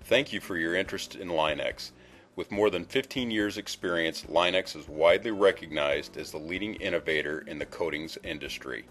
Thank you for your interest in Line-X. With more than 15 years' experience, Line-X is widely recognized as the leading innovator in the coatings industry.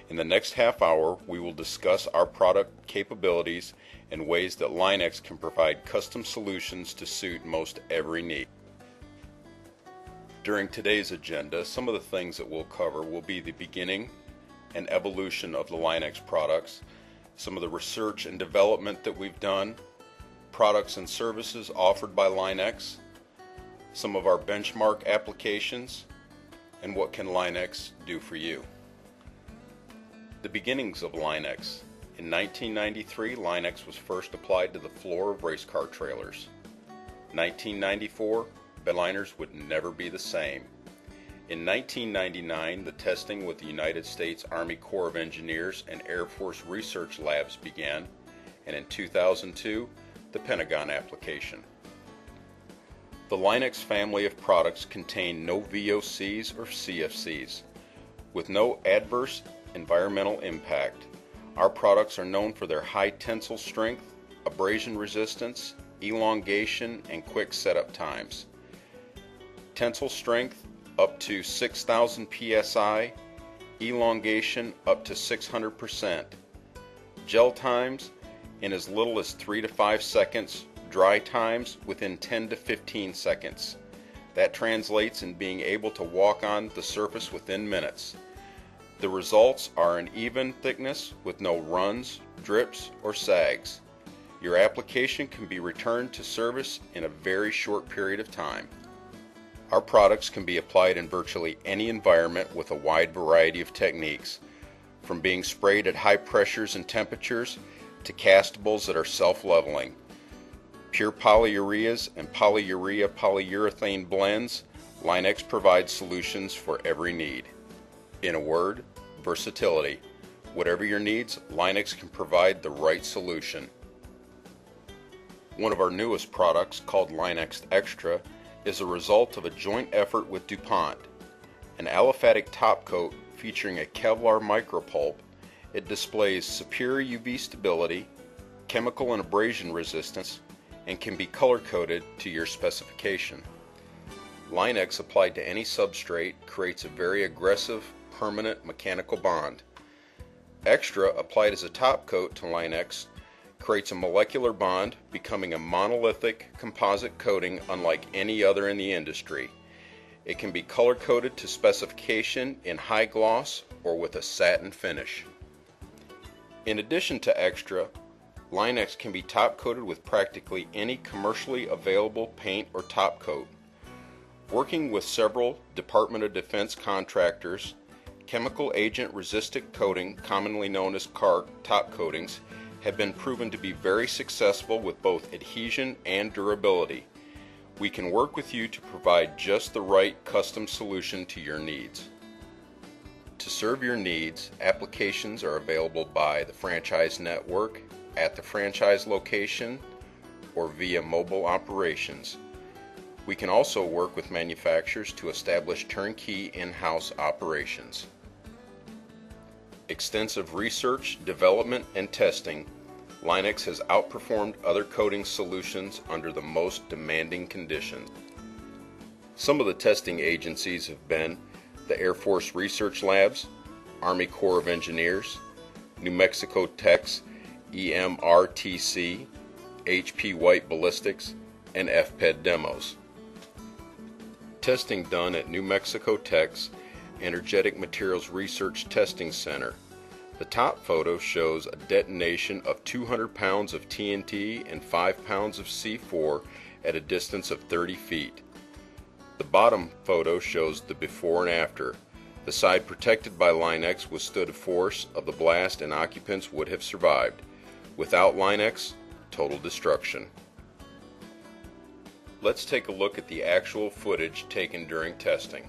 In the next half hour, we will discuss our product capabilities and ways that Line-X can provide custom solutions to suit most every need. During today's agenda, some of the things that we'll cover will be the beginning and evolution of the Line-X products, some of the research and development that we've done, products and services offered by Line-X, some of our benchmark applications, and what can Line-X do for you. The beginnings of Line-X. In 1993, Line-X was first applied to the floor of race car trailers. 1994, bedliners would never be the same. In 1999, the testing with the United States Army Corps of Engineers and Air Force Research Labs began, and in 2002, the Pentagon application. The Line-X family of products contain no VOCs or CFCs. With no adverse environmental impact, our products are known for their high tensile strength, abrasion resistance, elongation, and quick setup times. Tensile strength up to 6,000 psi, elongation up to 600%. Gel times in as little as 3 to 5 seconds, dry times within 10 to 15 seconds. That translates in being able to walk on the surface within minutes. The results are an even thickness with no runs, drips, or sags. Your application can be returned to service in a very short period of time. Our products can be applied in virtually any environment with a wide variety of techniques, from being sprayed at high pressures and temperatures to castables that are self-leveling. Pure polyureas and polyurea polyurethane blends, Line-X provides solutions for every need. In a word, versatility. Whatever your needs, Line-X can provide the right solution. One of our newest products, called Line-X Extra, is a result of a joint effort with DuPont. An aliphatic top coat featuring a Kevlar micropulp, it displays superior UV stability, chemical and abrasion resistance, and can be color-coded to your specification. Line-X applied to any substrate creates a very aggressive, permanent mechanical bond. Extra applied as a top coat to Line-X creates a molecular bond, becoming a monolithic composite coating unlike any other in the industry. It can be color-coded to specification in high gloss or with a satin finish. In addition to Extra, Line-X can be top coated with practically any commercially available paint or top coat. Working with several Department of Defense contractors, chemical agent resistant coating, commonly known as CARC top coatings, have been proven to be very successful with both adhesion and durability. We can work with you to provide just the right custom solution to your needs. To serve your needs, applications are available by the franchise network, at the franchise location, or via mobile operations. We can also work with manufacturers to establish turnkey in-house operations. Extensive research, development, and testing, Line-X has outperformed other coating solutions under the most demanding conditions. Some of the testing agencies have been the Air Force Research Labs, Army Corps of Engineers, New Mexico Tech's EMRTC, HP White Ballistics, and FPED Demos. Testing done at New Mexico Tech's Energetic Materials Research Testing Center. The top photo shows a detonation of 200 pounds of TNT and 5 pounds of C4 at a distance of 30 feet. The bottom photo shows the before and after. The side protected by Line-X withstood a force of the blast and occupants would have survived. Without Line-X, total destruction. Let's take a look at the actual footage taken during testing.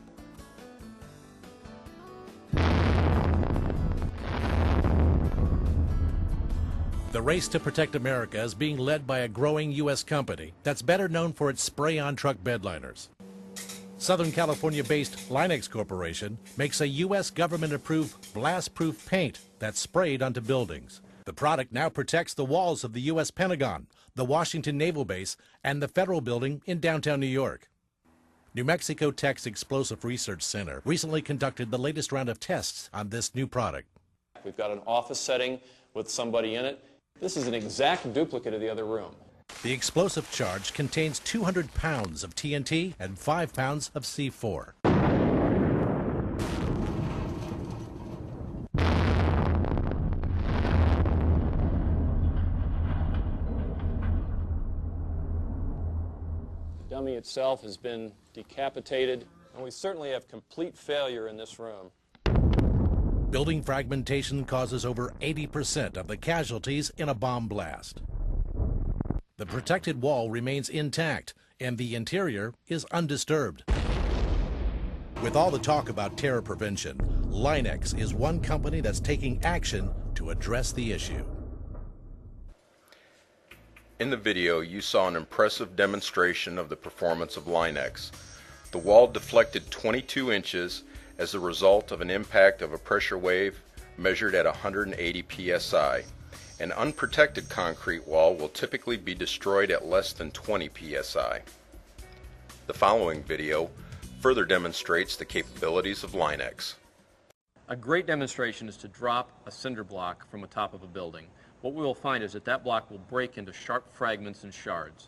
The race to protect America is being led by a growing U.S. company that's better known for its spray-on truck bedliners. Southern California-based Line-X Corporation makes a U.S. government-approved blast-proof paint that's sprayed onto buildings. The product now protects the walls of the U.S. Pentagon, the Washington Naval Base, and the Federal Building in downtown New York. New Mexico Tech's Explosive Research Center recently conducted the latest round of tests on this new product. We've got an office setting with somebody in it. This is an exact duplicate of the other room. The explosive charge contains 200 pounds of TNT and 5 pounds of C4. The dummy itself has been decapitated, and we certainly have complete failure in this room. Building fragmentation causes over 80% of the casualties in a bomb blast. The protected wall remains intact, and the interior is undisturbed. With all the talk about terror prevention, Line-X is one company that's taking action to address the issue. In the video, you saw an impressive demonstration of the performance of Line-X. The wall deflected 22 inches as a result of an impact of a pressure wave measured at 180 psi. An unprotected concrete wall will typically be destroyed at less than 20 psi. The following video further demonstrates the capabilities of Line-X. A great demonstration is to drop a cinder block from the top of a building. What we will find is that that block will break into sharp fragments and shards.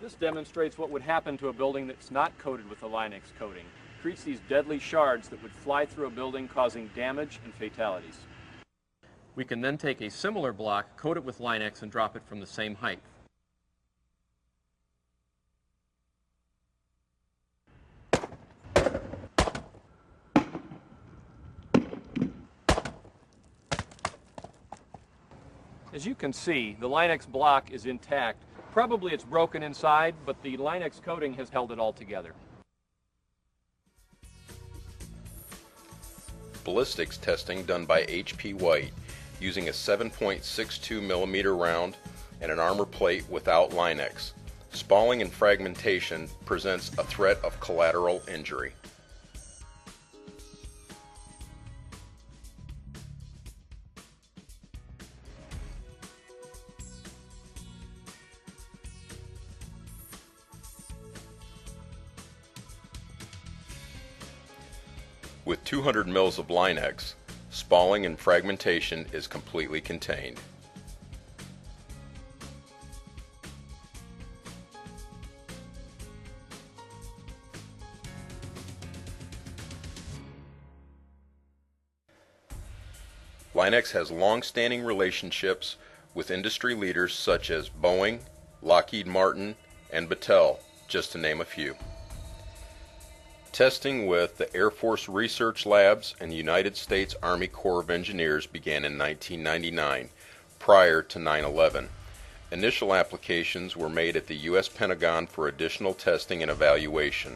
This demonstrates what would happen to a building that's not coated with the Line-X coating. It creates these deadly shards that would fly through a building, causing damage and fatalities. We can then take a similar block, coat it with Line-X, and drop it from the same height. As you can see, the Line-X block is intact. Probably it's broken inside, but the Line-X coating has held it all together. Ballistics testing done by H.P. White using a 7.62 millimeter round and an armor plate without Line-X. Spalling and fragmentation presents a threat of collateral injury. With 200 mils of Line-X, spalling and fragmentation is completely contained. Line-X has long-standing relationships with industry leaders such as Boeing, Lockheed Martin, and Battelle, just to name a few. Testing with the Air Force Research Labs and United States Army Corps of Engineers began in 1999, prior to 9/11. Initial applications were made at the U.S. Pentagon for additional testing and evaluation.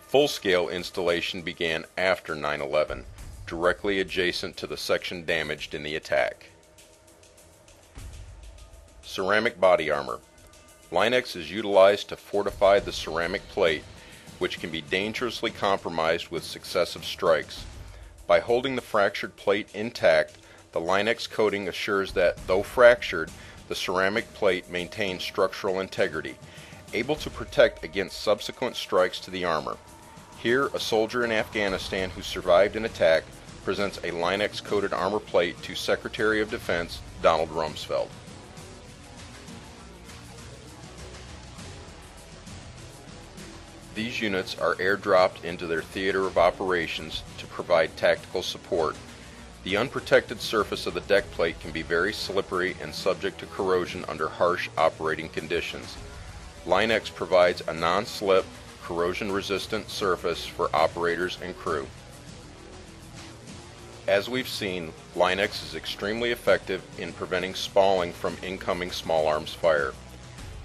Full-scale installation began after 9/11, directly adjacent to the section damaged in the attack. Ceramic body armor. Line-X is utilized to fortify the ceramic plate, which can be dangerously compromised with successive strikes. By holding the fractured plate intact, the Line-X coating assures that, though fractured, the ceramic plate maintains structural integrity, able to protect against subsequent strikes to the armor. Here, a soldier in Afghanistan who survived an attack presents a Line-X coated armor plate to Secretary of Defense Donald Rumsfeld. These units are airdropped into their theater of operations to provide tactical support. The unprotected surface of the deck plate can be very slippery and subject to corrosion under harsh operating conditions. Line-X provides a non-slip, corrosion-resistant surface for operators and crew. As we've seen, Line-X is extremely effective in preventing spalling from incoming small arms fire.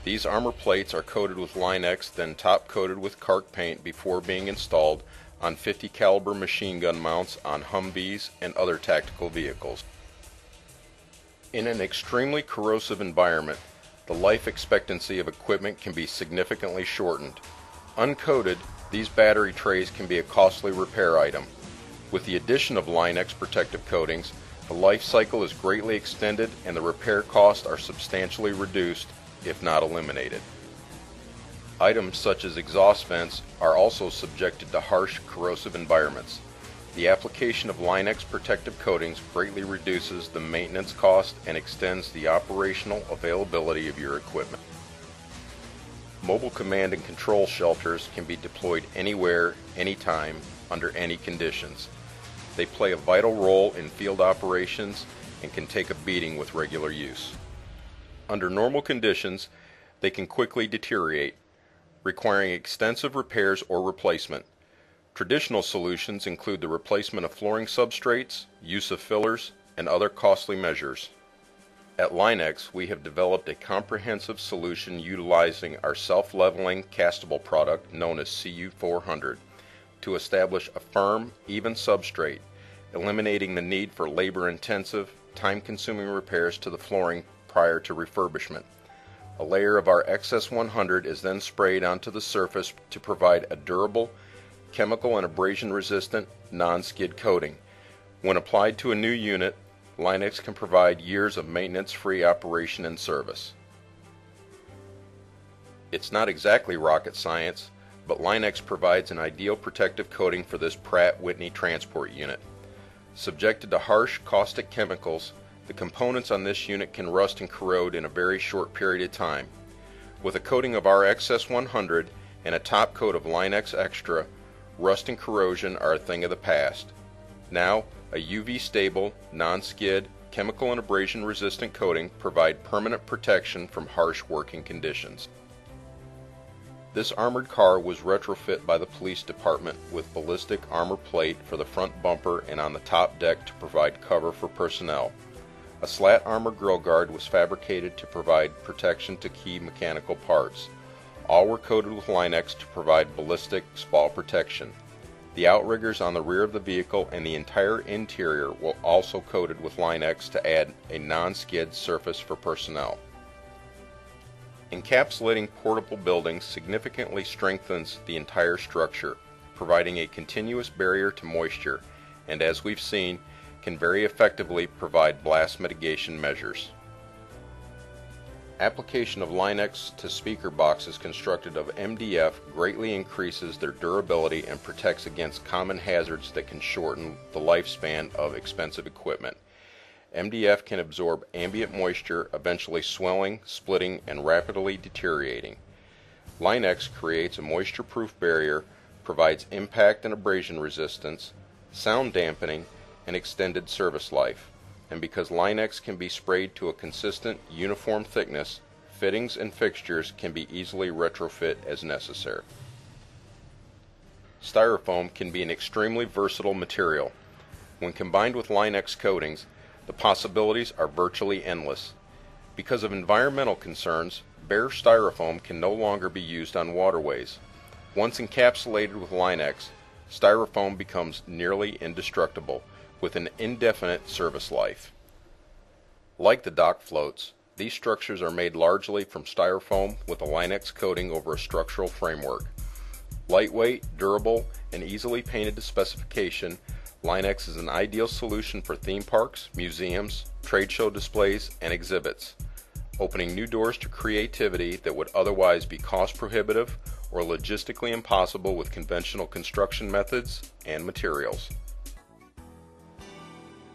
These armor plates are coated with Line-X, then top coated with Cark paint before being installed on 50 caliber machine gun mounts on Humvees and other tactical vehicles. In an extremely corrosive environment, the life expectancy of equipment can be significantly shortened. Uncoated, These battery trays can be a costly repair item. With the addition of Line-X protective coatings, the life cycle is greatly extended and the repair costs are substantially reduced, if not eliminated. Items such as exhaust vents are also subjected to harsh corrosive environments. The application of Line-X protective coatings greatly reduces the maintenance cost and extends the operational availability of your equipment. Mobile command and control shelters can be deployed anywhere, anytime, under any conditions. They play a vital role in field operations and can take a beating with regular use. Under normal conditions, they can quickly deteriorate, requiring extensive repairs or replacement. Traditional solutions include the replacement of flooring substrates, use of fillers, and other costly measures. At Line-X, we have developed a comprehensive solution utilizing our self-leveling castable product known as CU400 to establish a firm, even substrate, eliminating the need for labor-intensive, time-consuming repairs to the flooring prior to refurbishment. A layer of our XS100 is then sprayed onto the surface to provide a durable, chemical and abrasion-resistant, non-skid coating. When applied to a new unit, Line-X can provide years of maintenance-free operation and service. It's not exactly rocket science, but Line-X provides an ideal protective coating for this Pratt & Whitney transport unit. Subjected to harsh, caustic chemicals, the components on this unit can rust and corrode in a very short period of time. With a coating of our XS100 and a top coat of Line-X Extra, rust and corrosion are a thing of the past. Now, a UV-stable, non-skid, chemical and abrasion-resistant coating provide permanent protection from harsh working conditions. This armored car was retrofit by the police department with ballistic armor plate for the front bumper and on the top deck to provide cover for personnel. A slat armor grille guard was fabricated to provide protection to key mechanical parts. All were coated with Line-X to provide ballistic spall protection. The outriggers on the rear of the vehicle and the entire interior were also coated with Line-X to add a non-skid surface for personnel. Encapsulating portable buildings significantly strengthens the entire structure, providing a continuous barrier to moisture, and as we've seen, can very effectively provide blast mitigation measures. Application of Line-X to speaker boxes constructed of MDF greatly increases their durability and protects against common hazards that can shorten the lifespan of expensive equipment. MDF can absorb ambient moisture, eventually swelling, splitting, and rapidly deteriorating. Line-X creates a moisture-proof barrier, provides impact and abrasion resistance, sound dampening, and extended service life. And because Line-X can be sprayed to a consistent, uniform thickness, fittings and fixtures can be easily retrofit as necessary. Styrofoam can be an extremely versatile material. When combined with Line-X coatings, the possibilities are virtually endless. Because of environmental concerns, bare styrofoam can no longer be used on waterways. Once encapsulated with Line-X, styrofoam becomes nearly indestructible, with an indefinite service life. Like the dock floats, these structures are made largely from styrofoam with a Line-X coating over a structural framework. Lightweight, durable, and easily painted to specification, Line-X is an ideal solution for theme parks, museums, trade show displays, and exhibits, opening new doors to creativity that would otherwise be cost prohibitive or logistically impossible with conventional construction methods and materials.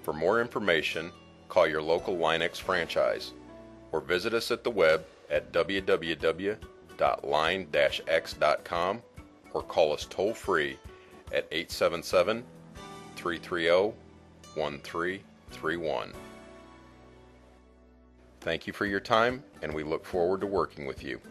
For more information, call your local Line-X franchise or visit us at the web at www.line-x.com or call us toll-free at 877-330-1331. Thank you for your time, and we look forward to working with you.